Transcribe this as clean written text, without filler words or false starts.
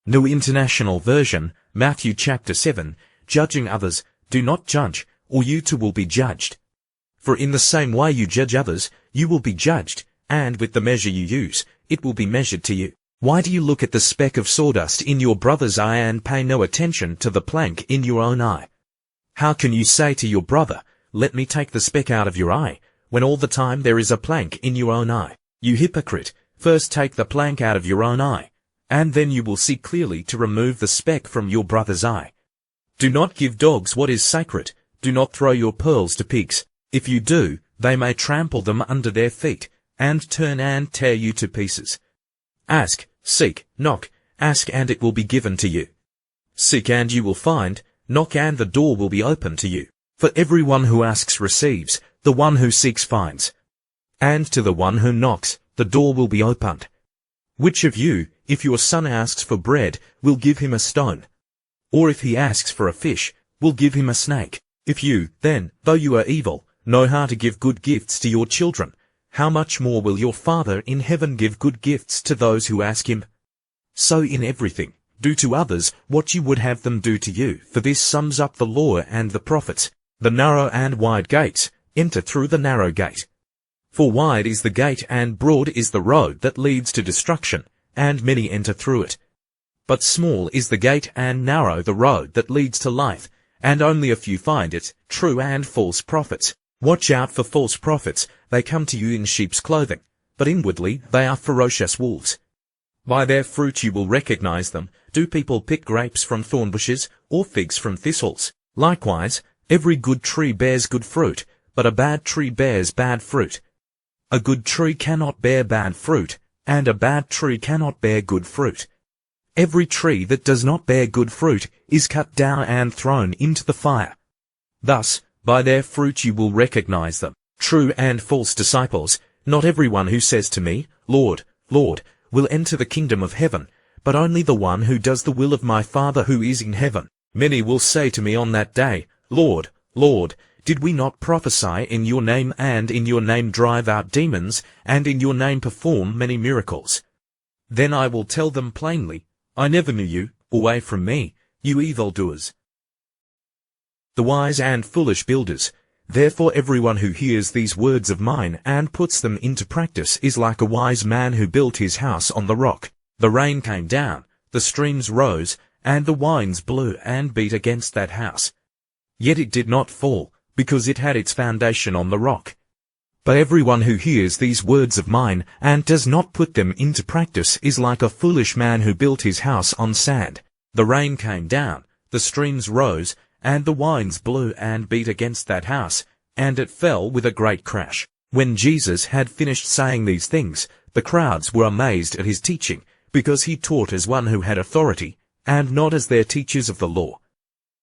New International Version, Matthew chapter 7, Judging others, do not judge, or you too will be judged. For in the same way you judge others, you will be judged, and with the measure you use, it will be measured to you. Why do you look at the speck of sawdust in your brother's eye and pay no attention to the plank in your own eye? How can you say to your brother, let me take the speck out of your eye, when all the time there is a plank in your own eye? You hypocrite, first take the plank out of your own eye, and then you will see clearly to remove the speck from your brother's eye. Do not give dogs what is sacred, do not throw your pearls to pigs. If you do, they may trample them under their feet, and turn and tear you to pieces. Ask, seek, knock, ask and it will be given to you. Seek and you will find, knock and the door will be opened to you. For everyone who asks receives, the one who seeks finds. And to the one who knocks, the door will be opened. Which of you, if your son asks for bread, will give him a stone? Or if he asks for a fish, will give him a snake? If you, then, though you are evil, know how to give good gifts to your children, how much more will your Father in heaven give good gifts to those who ask him? So in everything, do to others what you would have them do to you, for this sums up the law and the prophets. The narrow and wide gates, enter through the narrow gate. For wide is the gate and broad is the road that leads to destruction, and many enter through it. But small is the gate and narrow the road that leads to life, and only a few find it, true and false prophets. Watch out for false prophets, they come to you in sheep's clothing, but inwardly they are ferocious wolves. By their fruit you will recognize them. Do people pick grapes from thorn bushes, or figs from thistles? Likewise, every good tree bears good fruit, but a bad tree bears bad fruit. A good tree cannot bear bad fruit, and a bad tree cannot bear good fruit. Every tree that does not bear good fruit is cut down and thrown into the fire. Thus, by their fruit you will recognize them. True and false disciples, not everyone who says to me, Lord, Lord, will enter the kingdom of heaven, but only the one who does the will of my Father who is in heaven. Many will say to me on that day, Lord, Lord, did we not prophesy in your name and in your name drive out demons and in your name perform many miracles? Then I will tell them plainly, I never knew you, away from me, you evildoers. The wise and foolish builders. Therefore everyone who hears these words of mine and puts them into practice is like a wise man who built his house on the rock. The rain came down, the streams rose, and the winds blew and beat against that house. Yet it did not fall, because it had its foundation on the rock. But everyone who hears these words of mine and does not put them into practice is like a foolish man who built his house on sand. The rain came down, the streams rose, and the winds blew and beat against that house, and it fell with a great crash. When Jesus had finished saying these things, the crowds were amazed at his teaching, because he taught as one who had authority, and not as their teachers of the law.